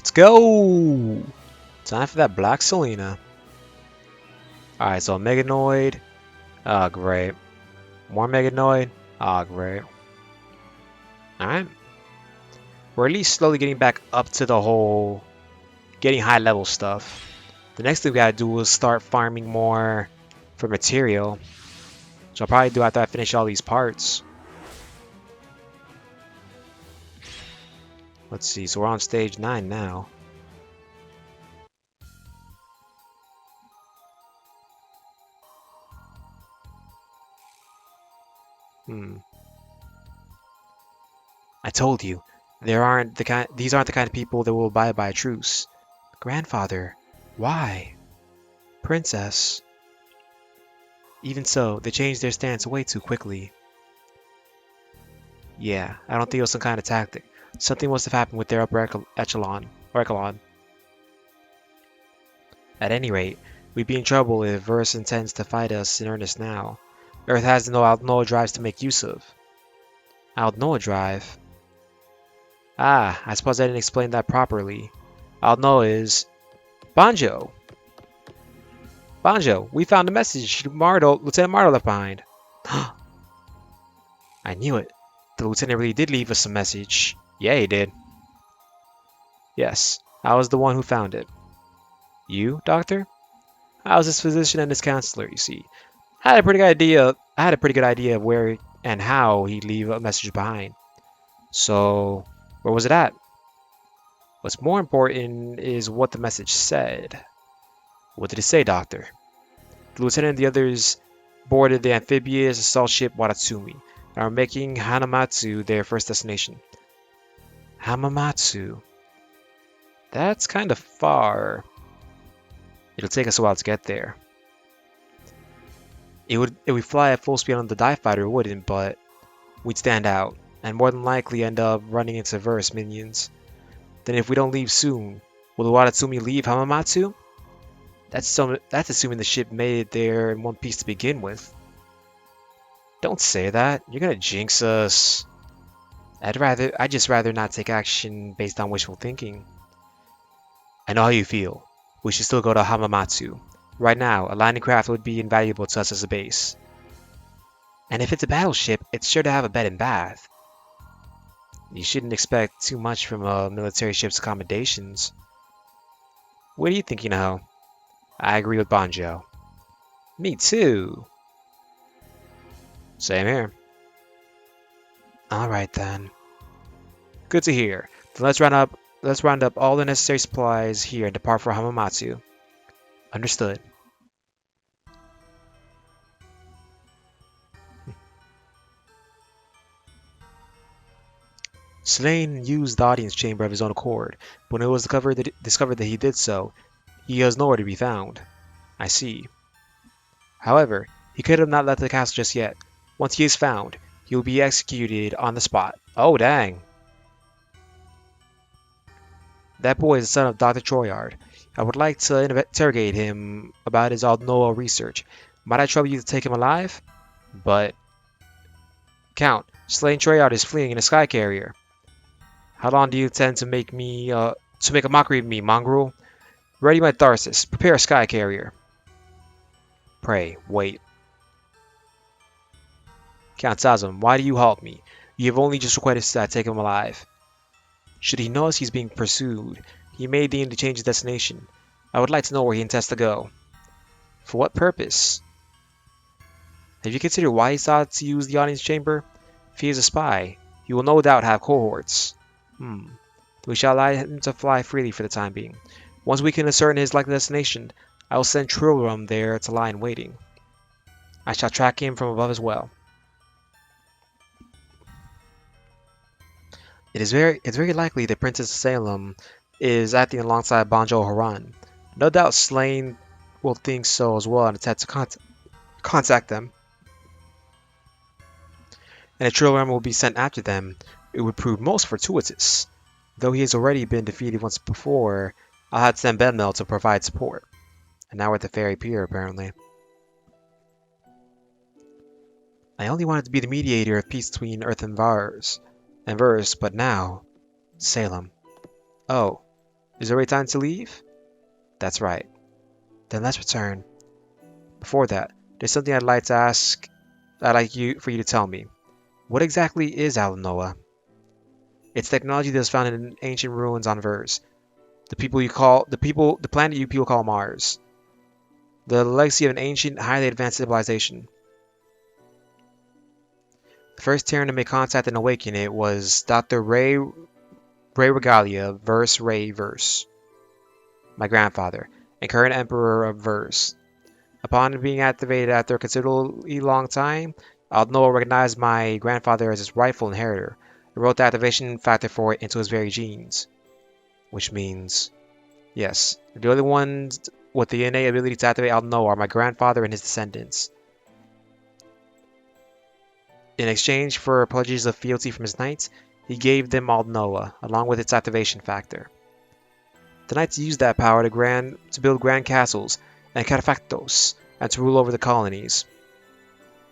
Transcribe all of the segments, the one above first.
Let's go! Time for that Black Selena. Alright, so Meganoid. Oh, great. More Meganoid. Oh, great. Alright. We're at least slowly getting back up to the whole getting high level stuff. The next thing we gotta do is start farming more for material. Which I'll probably do after I finish all these parts. Let's see, so we're on stage 9 now. I told you, these aren't the kind of people that will abide by a truce. Grandfather, why? Princess. Even so, they changed their stance way too quickly. Yeah, I don't think it was some kind of tactic. Something must have happened with their upper echelon. At any rate, we'd be in trouble if Verse intends to fight us in earnest now. Earth has no Aldnoah drives to make use of. Aldnoah drive? Ah, I suppose I didn't explain that properly. Aldnoah is... Banjo! Banjo, we found a message Lieutenant Mardo left behind. I knew it. The lieutenant really did leave us a message. Yeah, he did. Yes, I was the one who found it. You, Doctor? I was his physician and his counselor, you see. I had a pretty good idea of where and how he'd leave a message behind. So, where was it at? What's more important is what the message said. What did it say, Doctor? The lieutenant and the others boarded the amphibious assault ship Watatsumi and are making Hanamatsu their first destination. Hamamatsu. That's kind of far. It'll take us a while to get there. If we fly at full speed on the dive fighter, it wouldn't, but we'd stand out, and more than likely end up running into Verse minions. Then if we don't leave soon, will the Watatsumi leave Hamamatsu? That's assuming the ship made it there in one piece to begin with. Don't say that. You're gonna jinx us. I'd just rather not take action based on wishful thinking. I know how you feel. We should still go to Hamamatsu. Right now, a landing craft would be invaluable to us as a base. And if it's a battleship, it's sure to have a bed and bath. You shouldn't expect too much from a military ship's accommodations. What are you thinking, Ho? I agree with Banjo. Me too. Same here. Alright then. Good to hear. Then let's round up all the necessary supplies here and depart for Hamamatsu. Understood. Slane used the audience chamber of his own accord, but when it was discovered that he did so, he was nowhere to be found. I see. However, he could have not left the castle just yet. Once he is found, he will be executed on the spot. Oh, dang. That boy is the son of Dr. Troyard. I would like to interrogate him about his Aldnoah research. Might I trouble you to take him alive? But... Count, Slane Troyard is fleeing in a sky carrier. How long do you intend to make a mockery of me, mongrel? Ready my Tharsis. Prepare a sky carrier. Pray, wait. Count Sazum, why do you halt me? You have only just requested that I take him alive. Should he notice he's being pursued, he may deign to change his destination. I would like to know where he intends to go. For what purpose? Have you considered why he sought to use the audience chamber? If he is a spy, he will no doubt have cohorts. We shall allow him to fly freely for the time being. Once we can ascertain his likely destination, I will send Trilrum there to lie in waiting. I shall track him from above as well. It's very likely that Princess Salem is acting alongside Banjo Haran. No doubt Slane will think so as well and attempt to contact them. And if Trilrum will be sent after them, it would prove most fortuitous. Though he has already been defeated once before, I'll have to send Benmel to provide support. And now we're at the Fairy Pier, apparently. I only wanted to be the mediator of peace between Earth and Verse, but now... Salem. Oh, Is it already time to leave? That's right. Then let's return. Before that, there's something I'd like to ask. For you to tell me. What exactly is Aldnoah? It's technology that was found in ancient ruins on Vers. The planet you people call Mars. The legacy of an ancient, highly advanced civilization. The first Terran to make contact and awaken it was Dr. Ray Regalia, Ray Verse, my grandfather, and current Emperor of Vers. Upon being activated after a considerably long time, Aldnoah recognized my grandfather as his rightful inheritor and wrote the activation factor for it into his very genes. Which means, yes, the only ones with the innate ability to activate Aldnoah are my grandfather and his descendants. In exchange for pledges of fealty from his knights, he gave them Aldnoah, along with its activation factor. The knights used that power to build grand castles and cataphractos, and to rule over the colonies.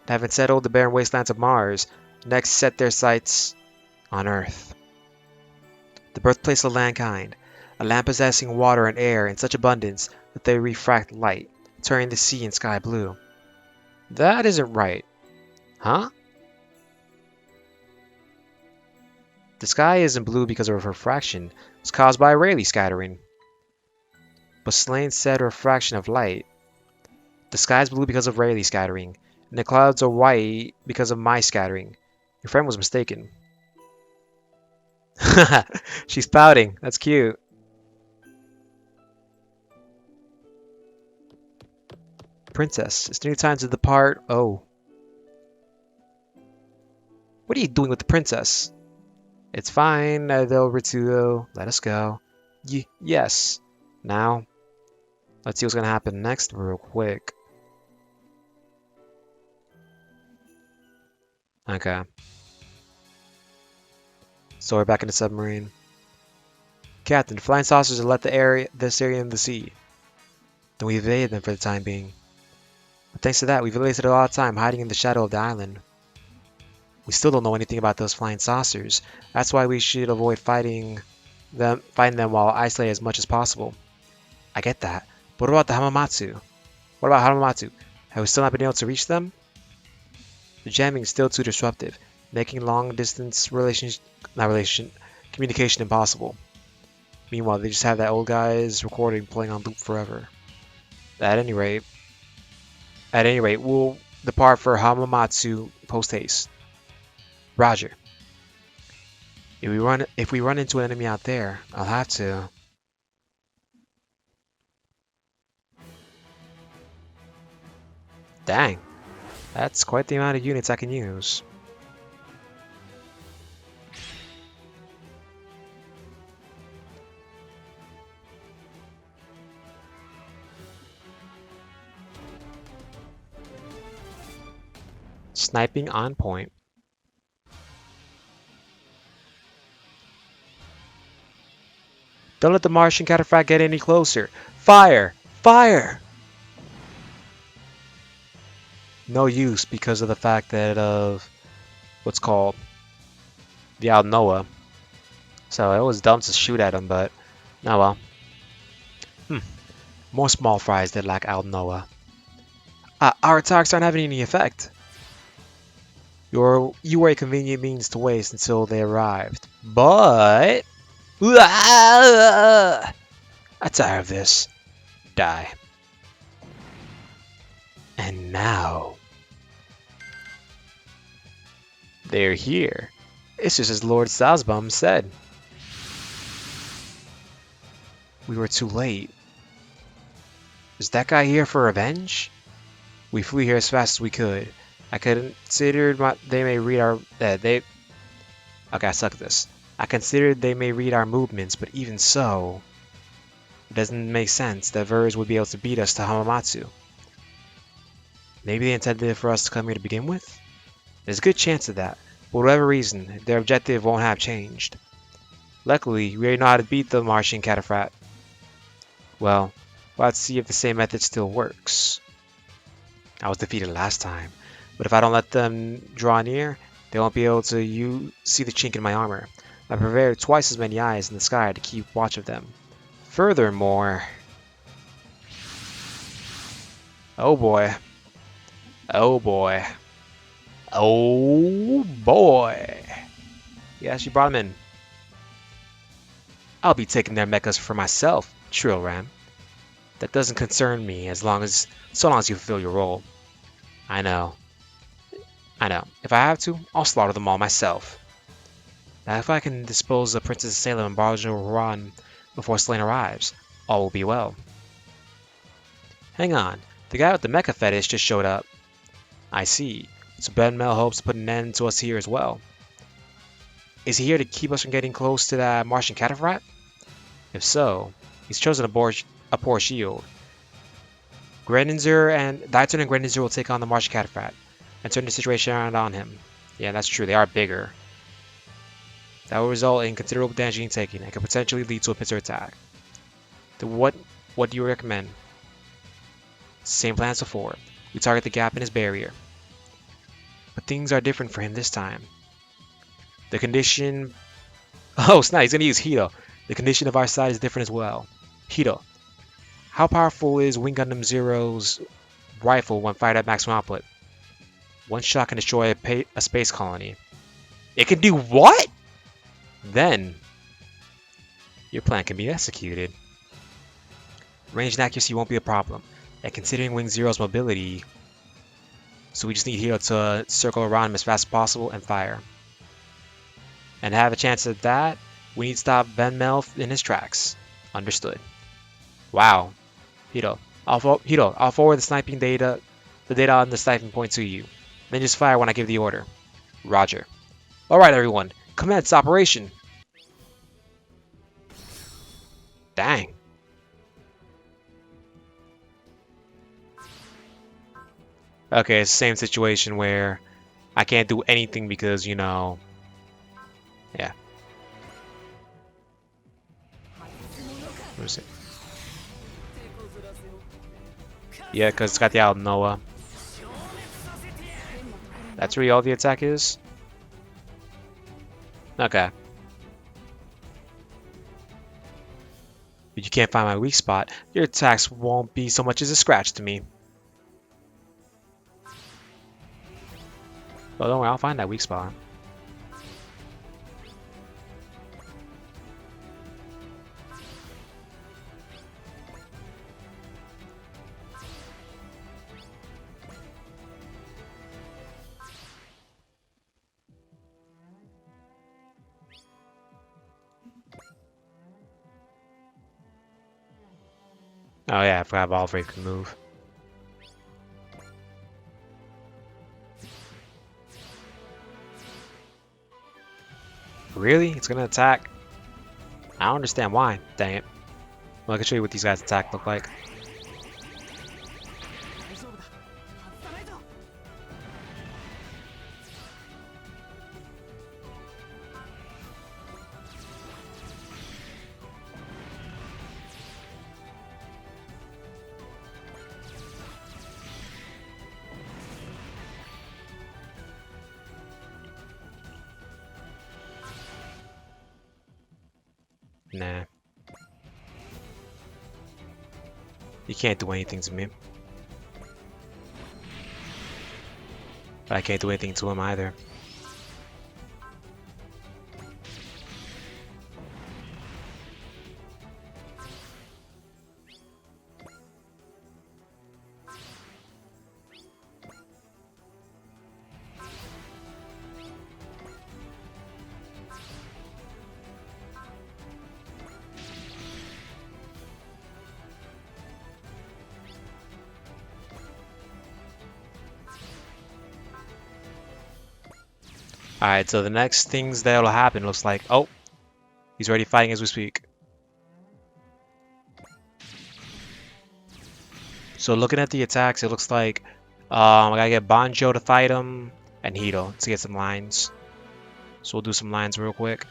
Having settled the barren wastelands of Mars, next set their sights on Earth, the birthplace of mankind, a land possessing water and air in such abundance that they refract light, turning the sea and sky blue. That isn't right. Huh? The sky isn't blue because of refraction. It's caused by Rayleigh scattering. But Slane said refraction of light. The sky is blue because of Rayleigh scattering, and the clouds are white because of my scattering. Your friend was mistaken. She's pouting. That's cute. Princess, it's nearly time to depart. Oh. What are you doing with the princess? It's fine, Del Ritudo. Let us go. Yes. Now, let's see what's gonna happen next real quick. Okay. So we're back in the submarine. Captain, the flying saucers have left this area in the sea. Then we evaded them for the time being. But thanks to that, we've wasted a lot of time hiding in the shadow of the island. We still don't know anything about those flying saucers. That's why we should avoid fighting them while isolated as much as possible. I get that. But what about the Hamamatsu? What about Hamamatsu? Have we still not been able to reach them? The jamming is still too disruptive, making long-distance communication impossible. Meanwhile, they just have that old guy's recording playing on loop forever. At any rate, we'll depart for Hamamatsu post-haste. Roger. If we run into an enemy out there, I'll have to. Dang, that's quite the amount of units I can use. Sniping on point. Don't let the Martian cataphract get any closer. Fire! Fire! No use because of the fact that of what's called the Aldnoah. So it was dumb to shoot at him, but oh well. More small fries that lack Aldnoah. Our attacks aren't having any effect. You were a convenient means to waste until they arrived. But I'm tired of this. Die. And now they're here. It's just as Lord Salzbaum said. We were too late. Is that guy here for revenge? We flew here as fast as we could. I considered they may read our Okay, I suck at this. I considered they may read our movements, but even so, it doesn't make sense that Vers would be able to beat us to Hamamatsu. Maybe they intended for us to come here to begin with? There's a good chance of that. For whatever reason, their objective won't have changed. Luckily, we already know how to beat the Martian cataphract. Well, let's see if the same method still works. I was defeated last time, but if I don't let them draw near, they won't be able to see the chink in my armor. I prepared twice as many eyes in the sky to keep watch of them. Furthermore... Oh boy. Oh boy. Oh boy. Yeah, she brought him in. I'll be taking their mechas for myself, Trill Ram. That doesn't concern me so long as you fulfill your role. I know. If I have to, I'll slaughter them all myself. Now if I can dispose of Princess Salem and Barge Run before Slain arrives, all will be well. Hang on, the guy with the mecha fetish just showed up. I see. So Ben Mel hopes to put an end to us here as well. Is he here to keep us from getting close to that Martian cataphract? If so, he's chosen a poor shield. Greninja and Dieter and Greninja will take on the Martian cataphract and turn the situation around on him. Yeah, that's true. They are bigger. That will result in considerable damage being taken and could potentially lead to a pincer attack. What do you recommend? Same plan as before. We target the gap in his barrier. But things are different for him this time. The condition... Oh snap, he's gonna use Hito. The condition of our side is different as well. Hito. How powerful is Wing Gundam Zero's rifle when fired at maximum output? One shot can destroy a space colony. It can do what? Then, your plan can be executed. Range and accuracy won't be a problem, and considering Wing Zero's mobility, so we just need Hito to circle around him as fast as possible and fire. And to have a chance at that, we need to stop Ben Mel in his tracks. Understood. Wow. Hito, I'll forward the data on the sniping point to you. Then just fire when I give the order. Roger. Alright everyone, commence operation. Dang. Okay, it's the same situation where I can't do anything because, you know... Yeah. What is it? Yeah, because it's got the Aldnoah. That's really all the attack is? Okay. If you can't find my weak spot, your attacks won't be so much as a scratch to me. Oh, don't worry, I'll find that weak spot. Oh yeah, I forgot Valvrave can move. Really? It's gonna attack? I don't understand why. Dang it. Well, I can show you what these guys' attack look like. Nah. You can't do anything to me. But I can't do anything to him either. Alright, so the next things that'll happen looks like... Oh! He's already fighting as we speak. So looking at the attacks, it looks like... I gotta get Banjo to fight him, and Hito to get some lines. So we'll do some lines real quick.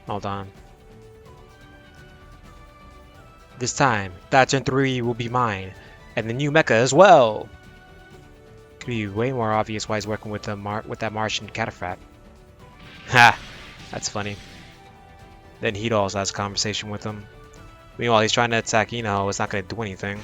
Hold on. This time, that turn 3 will be mine. And the new mecha as well. Could be way more obvious why he's working with that Martian cataphract. Ha! That's funny. Then Hito also has a conversation with him. Meanwhile, he's trying to attack Ino. It's not going to do anything.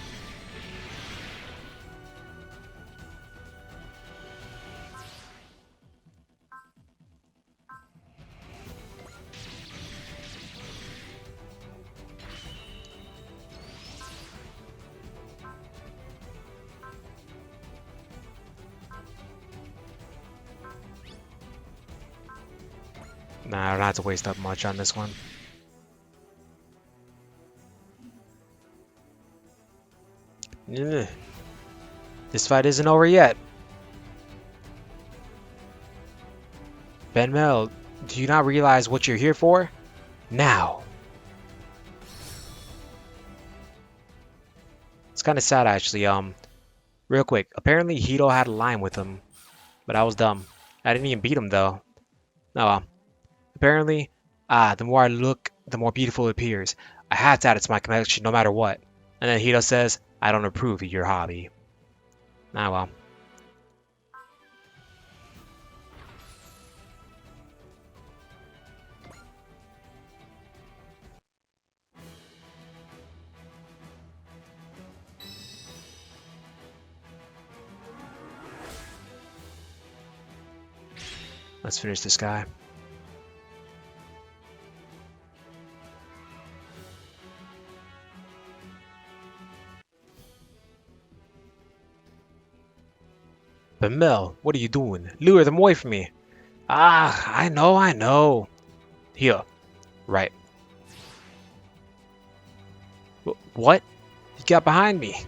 Nah, I don't have to waste up much on this one. Ugh. This fight isn't over yet. Benmel, do you not realize what you're here for? Now. It's kind of sad, actually. Real quick. Apparently, Hito had a line with him, but I was dumb. I didn't even beat him, though. Oh well. Apparently, the more I look, the more beautiful it appears. I had to add it to my collection no matter what. And then Hito says, I don't approve of your hobby. Ah well. Let's finish this guy. But Mel, what are you doing? Lure them away from me. Ah, I know. Here. Right. What? You got behind me.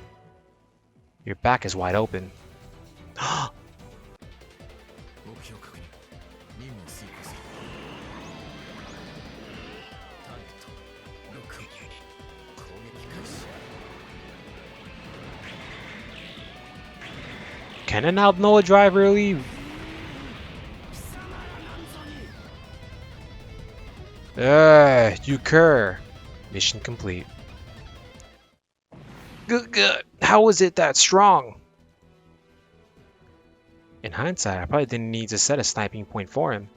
Your back is wide open. Can an Aldnoah drive really? You cur. Mission complete. Good. How was it that strong? In hindsight, I probably didn't need to set a sniping point for him.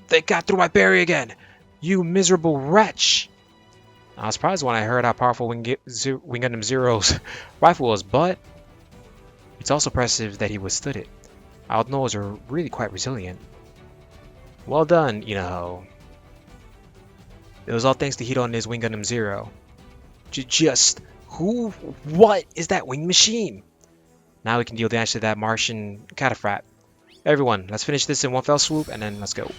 They got through my barrier again! You miserable wretch! I was surprised when I heard how powerful Wing Gundam Zero's rifle was, but it's also impressive that he withstood it. Aldnoahs are really quite resilient. Well done, you know. It was all thanks to Hito and his Wing Gundam Zero. What is that wing machine? Now we can deal damage to that Martian cataphrat. Everyone, let's finish this in one fell swoop and then let's go.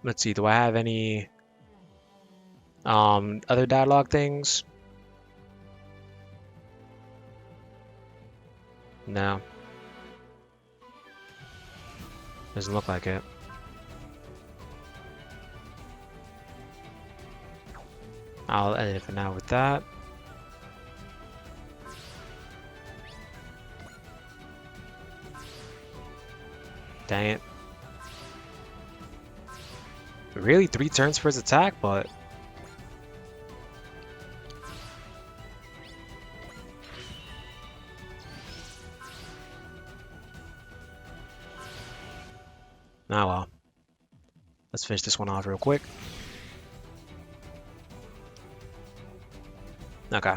Let's see, do I have any other dialogue things? No. Doesn't look like it. I'll end it for now with that. Dang it. Really 3 turns for his attack, but oh well. Let's finish this one off real quick. Okay.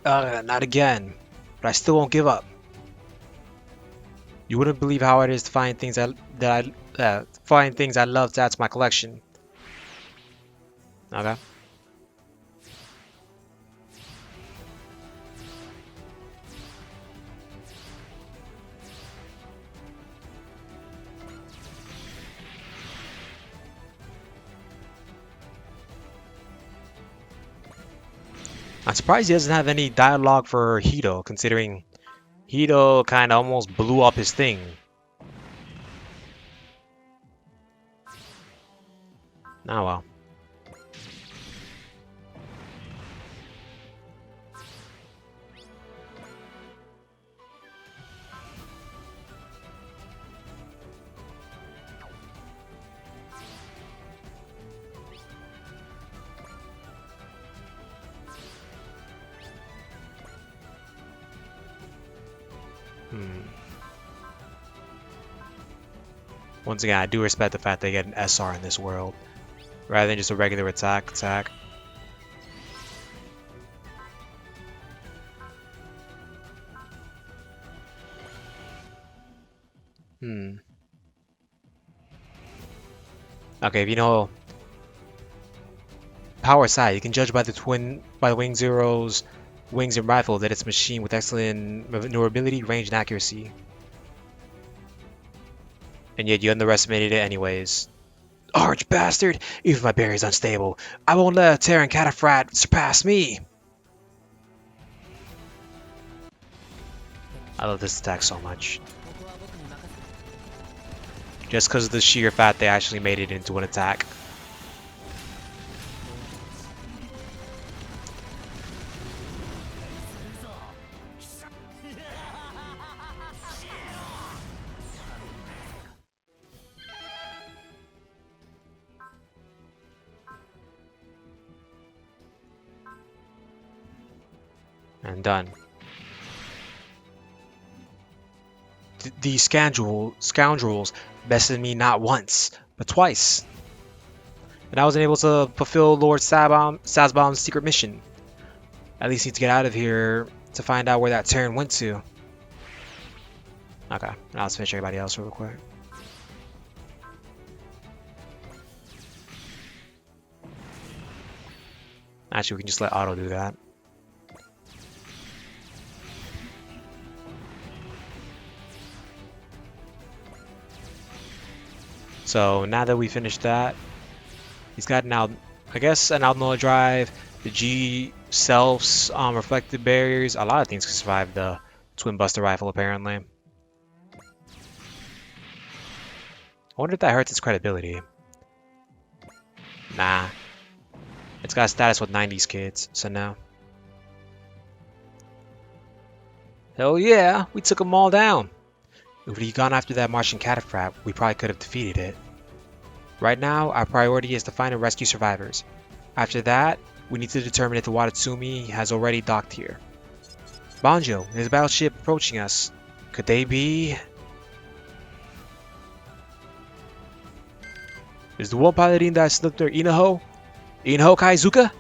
Not again. But I still won't give up. You wouldn't believe how it is to find things I love to add to my collection. Okay. I'm surprised he doesn't have any dialogue for Hito, considering Hito kind of almost blew up his thing. Oh well. Hmm. Once again, I do respect the fact they get an SR in this world, rather than just a regular attack. Hmm. Okay, if you know power side, you can judge by the Wing Zero's wings and rifle that it's a machine with excellent maneuverability, range, and accuracy. And yet you underestimated it anyways. Arch bastard! Even my barrier's unstable. I won't let a Terran cataphat surpass me! I love this attack so much. Just because of the sheer fact they actually made it into an attack. And done. These scoundrels bested me not once, but twice. And I wasn't able to fulfill Lord Sazbom's secret mission. At least need to get out of here to find out where that Terran went to. Okay, now let's finish everybody else real quick. Actually, we can just let Otto do that. So now that we finished that, he's got an I guess an Aldnoah drive, the G selfs, reflective barriers. A lot of things can survive the twin buster rifle apparently. I wonder if that hurts its credibility. Nah. It's got a status with 90s kids, so no. Hell yeah, we took them all down. If we'd gone after that Martian cataphat, we probably could have defeated it. Right now, our priority is to find and rescue survivors. After that, we need to determine if the Watatsumi has already docked here. Banjo, there's a battleship approaching us. Could they be... Is the one piloting that slipped near Inaho? Inaho Kaizuka?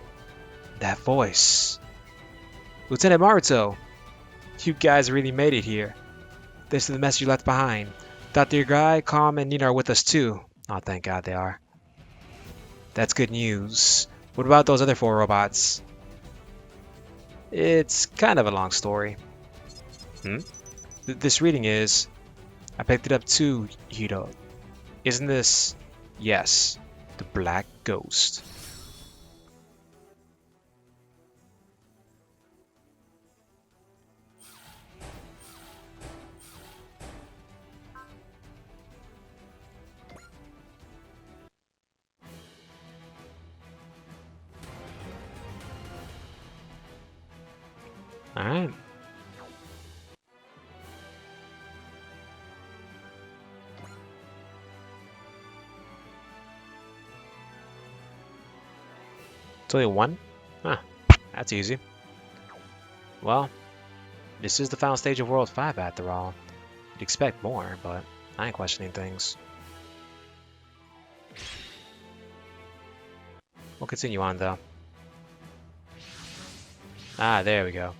That voice. Lieutenant Maruto, you guys really made it here. This is the message you left behind. Dr. Guy, Calm, and Nina are with us too. Oh, thank God they are. That's good news. What about those other 4 robots? It's kind of a long story. This reading is... I picked it up too, Hiro. Isn't this... Yes, the Black Ghost. Alright. It's only 1? Huh. That's easy. Well, this is the final stage of World 5 after all. You'd expect more, but I ain't questioning things. We'll continue on though. Ah, there we go.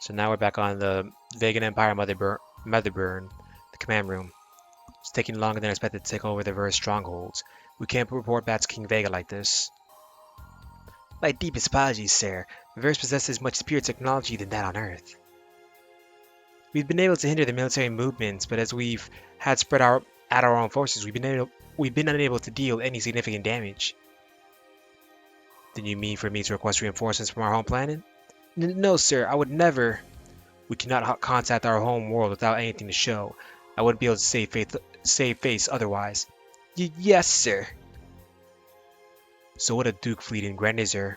So now we're back on the Vegan Empire Motherburn, the command room. It's taking longer than expected to take over the Verse strongholds. We can't report back to King Vega like this. My deepest apologies, sir. Verse possesses much superior technology than that on Earth. We've been able to hinder the military movements, but as we've had spread out our own forces, we've been unable to deal any significant damage. Then you mean for me to request reinforcements from our home planet? No, sir, I would never. We cannot contact our home world without anything to show. I wouldn't be able to save face otherwise. Yes, sir. So what a Duke fleet in Grenadier.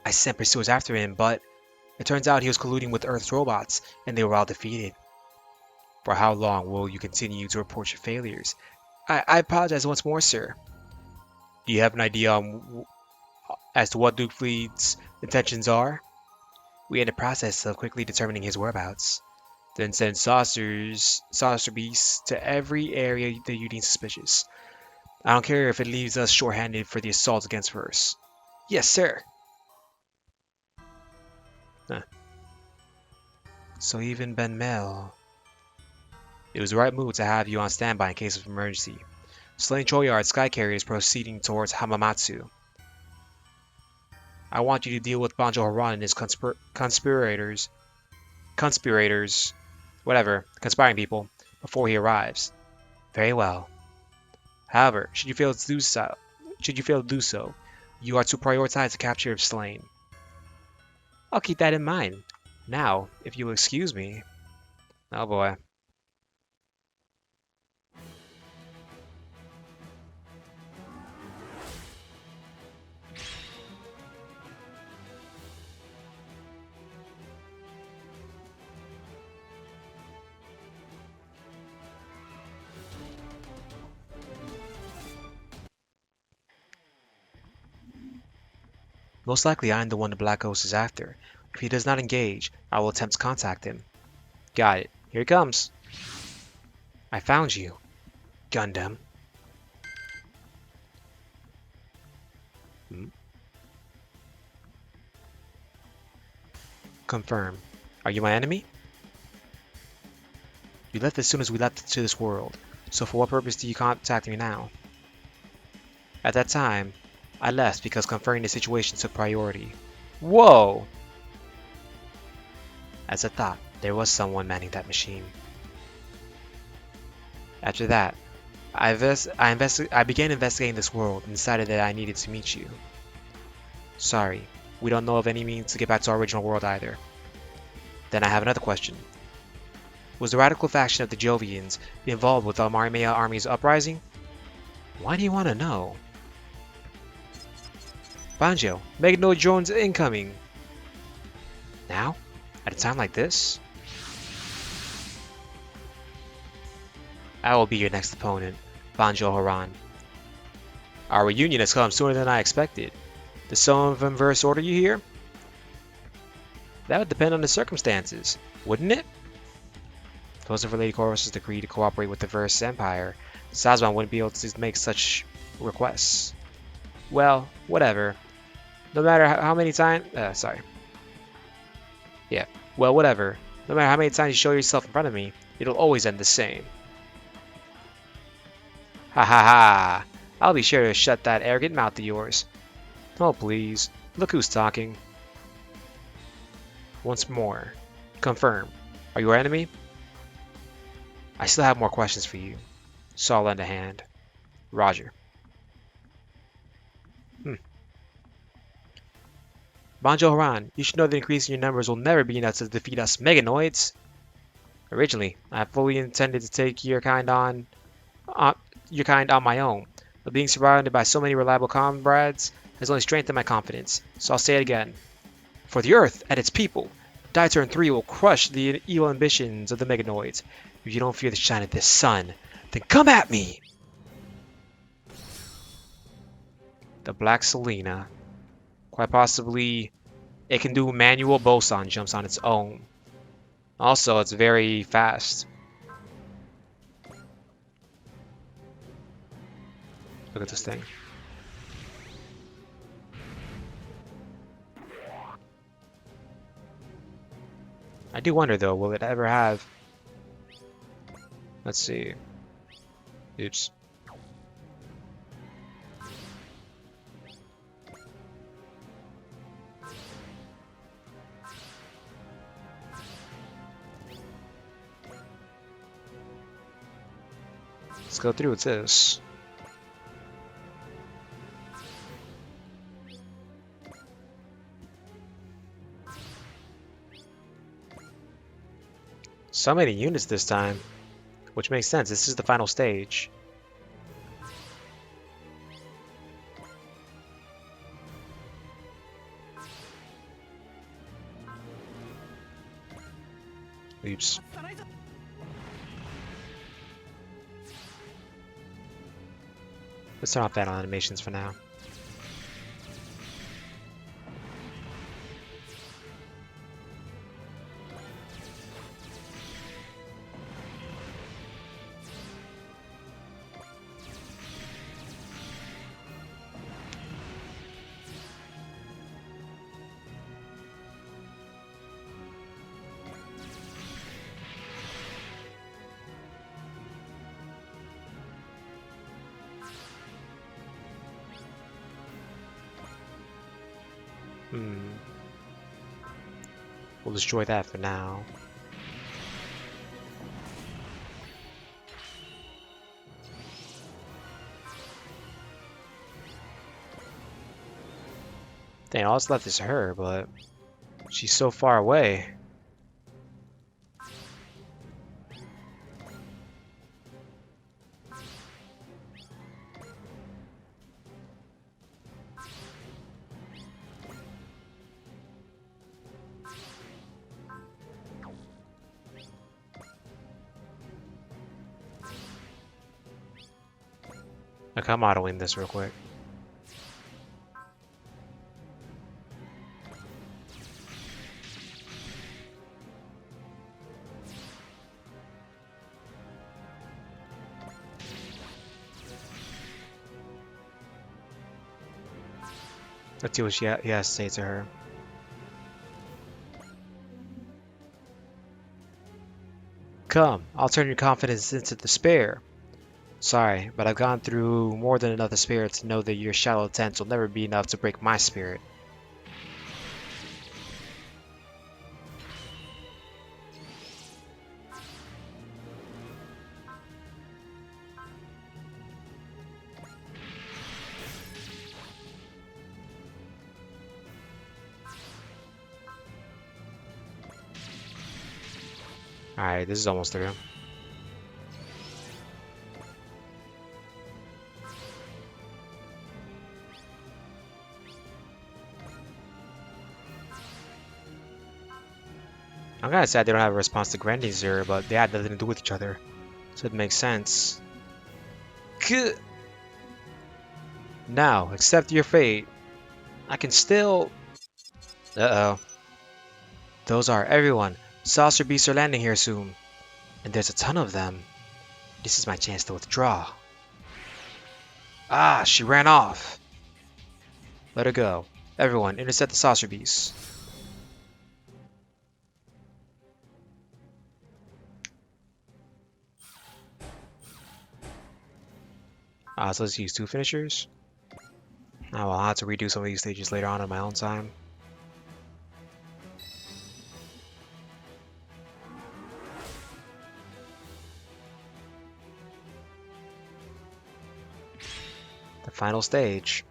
I sent pursuers after him, but it turns out he was colluding with Earth's robots, and they were all defeated. For how long will you continue to report your failures? I apologize once more, sir. Do you have an idea as to what Duke Fleet's intentions are? We are in the process of quickly determining his whereabouts. Then send saucer beasts to every area that you deem suspicious. I don't care if it leaves us short-handed for the assault against Verse. Yes, sir. Huh. So even Ben Mel. It was the right move to have you on standby in case of emergency. Slaying Choyard Sky Carrier is proceeding towards Hamamatsu. I want you to deal with Banjo Haran and his conspirators, whatever, conspiring people, before he arrives. Very well. However, should you fail to do so, you are to prioritize the capture of Slain. I'll keep that in mind. Now, if you will excuse me. Oh boy. Most likely I am the one the Black Ghost is after. If he does not engage, I will attempt to contact him. Got it. Here he comes. I found you, Gundam. Hmm? Confirm. Are you my enemy? You left as soon as we left to this world, so for what purpose do you contact me now? At that time, I left because confirming the situation took priority. Whoa! As I thought, there was someone manning that machine. After that, I began investigating this world and decided that I needed to meet you. Sorry, we don't know of any means to get back to our original world either. Then I have another question. Was the radical faction of the Jovians involved with the Marimea army's uprising? Why do you want to know? Banjo, Meganoid drones incoming! Now? At a time like this? I will be your next opponent, Banjo Haran. Our reunion has come sooner than I expected. Does some of them verse order you here? That would depend on the circumstances, wouldn't it? Suppose if Lady Chorus' decree to cooperate with the Verse Empire, Sazban wouldn't be able to make such requests. Well, whatever. No matter how many times... Well, whatever. No matter how many times you show yourself in front of me, it'll always end the same. Ha ha ha! I'll be sure to shut that arrogant mouth of yours. Oh please, look who's talking. Once more. Confirm. Are you our enemy? I still have more questions for you, so I'll lend a hand. Roger. Banjo Haran, you should know that increasing your numbers will never be enough to defeat us Meganoids. Originally, I fully intended to take your kind on my own, but being surrounded by so many reliable comrades has only strengthened my confidence, so I'll say it again. For the Earth and its people, Turn 3 will crush the evil ambitions of the Meganoids. If you don't fear the shine of this sun, then come at me! The Black Selena. Quite possibly, it can do manual boson jumps on its own. Also, it's very fast. Look at this thing. I do wonder though, will it ever have... Let's see. Oops. Let's go through with this. So many units this time, which makes sense. This is the final stage. Oops. Let's turn off battle animations for now. We'll destroy that for now. Dang, all that's left is her, but she's so far away. Okay, I'm autoing this real quick. Let's see what he has to say to her. Come, I'll turn your confidence into despair. Sorry, but I've gone through more than enough despair to know that your shallow attempts will never be enough to break my spirit. Alright, this is almost through. I'm kinda sad they don't have a response to Grandizer, but they had nothing to do with each other. So it makes sense. Good. Now, accept your fate. I can still... Uh-oh. Those are everyone. Saucer beasts are landing here soon. And there's a ton of them. This is my chance to withdraw. Ah, she ran off. Let her go. Everyone, intercept the saucer beasts. So let's use 2 finishers. Oh, well, I'll have to redo some of these stages later on in my own time. The final stage.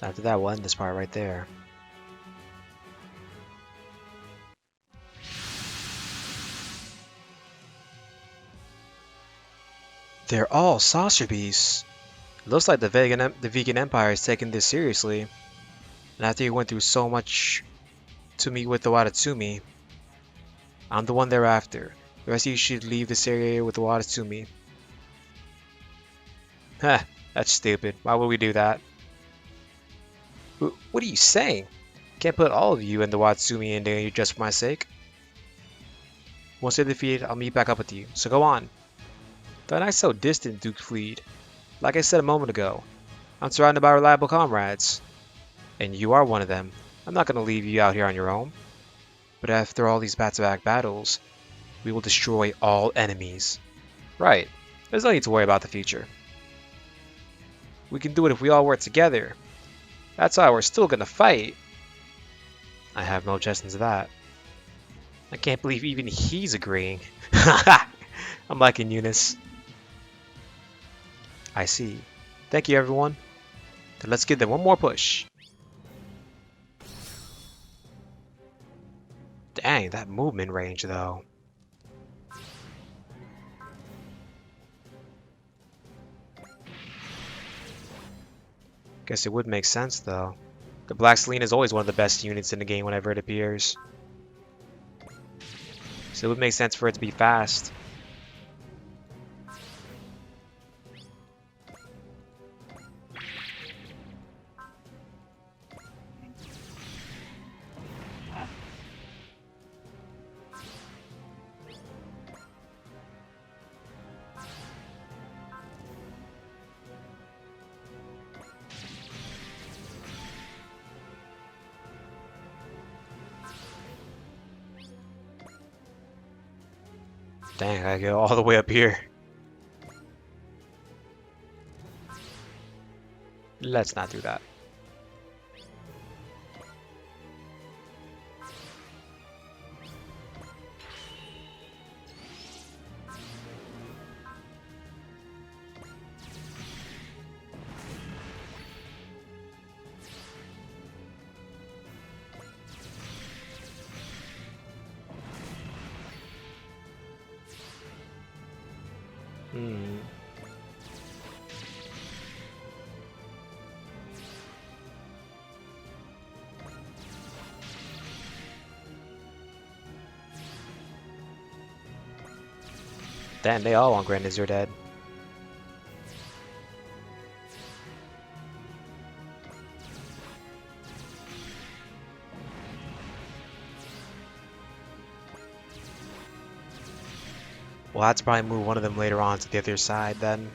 After that, we'll end this part right there. They're all saucer beasts. It looks like the vegan empire is taking this seriously. And after you went through so much to meet with the Watatsumi, I'm the one they're after. The rest of you should leave this area with the Watatsumi. Heh, that's stupid. Why would we do that? What are you saying? Can't put all of you and the Watatsumi in danger just for my sake. Once they're defeated, I'll meet back up with you, so go on. Don't act so distant, Duke Fleet. Like I said a moment ago, I'm surrounded by reliable comrades. And you are one of them. I'm not going to leave you out here on your own. But after all these back-to-back battles, we will destroy all enemies. Right. There's no need to worry about the future. We can do it if we all work together. That's why we're still going to fight. I have no objection to that. I can't believe even he's agreeing. I'm liking Eunice. I see. Thank you, everyone. Then let's give them one more push. Dang, that movement range, though. Guess it would make sense, though. The Black Selene is always one of the best units in the game whenever it appears. So it would make sense for it to be fast. Dang, I go all the way up here. Let's not do that. Hmm. Damn, they all want Grand Azure dead. We'll have to probably move one of them later on to the other side then.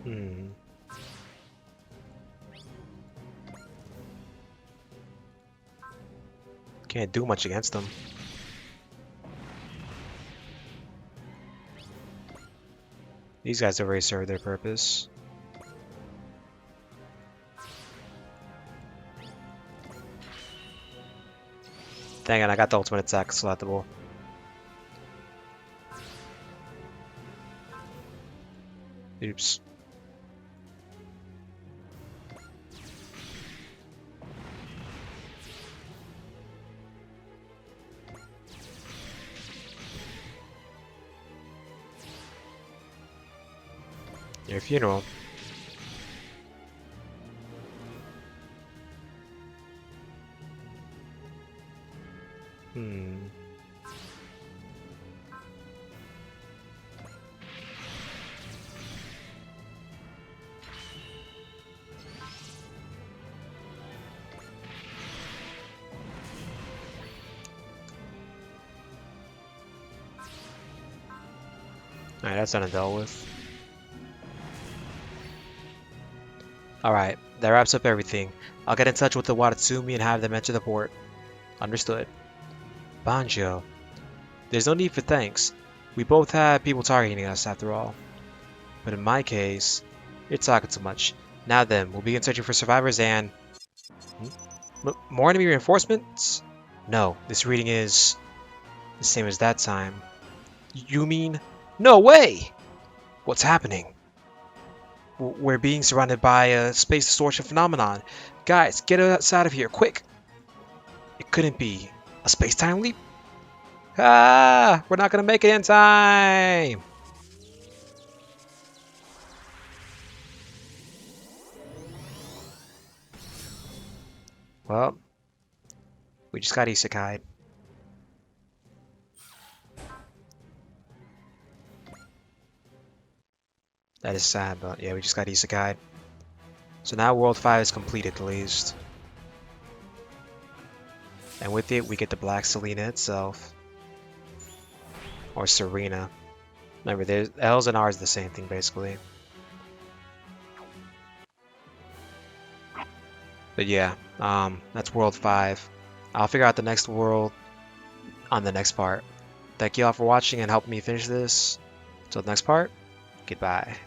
Hmm. Can't do much against them. These guys have already served their purpose. Dang it, I got the ultimate attack selectable. Oops. Your funeral. Hmm. Alright, that's done and dealt with. Alright, that wraps up everything. I'll get in touch with the Watatsumi and have them enter the port. Understood. Banjo. There's no need for thanks. We both have people targeting us after all. But in my case, you're talking too much. Now then, we'll begin searching for survivors and... more enemy reinforcements? No, this reading is... the same as that time. You mean... No way! What's happening? We're being surrounded by a space distortion phenomenon. Guys, get us out of here, quick! It couldn't be. A space-time leap? Ah! We're not gonna make it in time! Well, we just got isekai'd. That is sad, but yeah, we just got isekai'd. So now World 5 is completed, at least. And with it, we get the Black Selena itself. Or Serena. Remember, there's L's and R's the same thing, basically. But yeah, that's World 5. I'll figure out the next world on the next part. Thank you all for watching and helping me finish this. Till the next part, goodbye.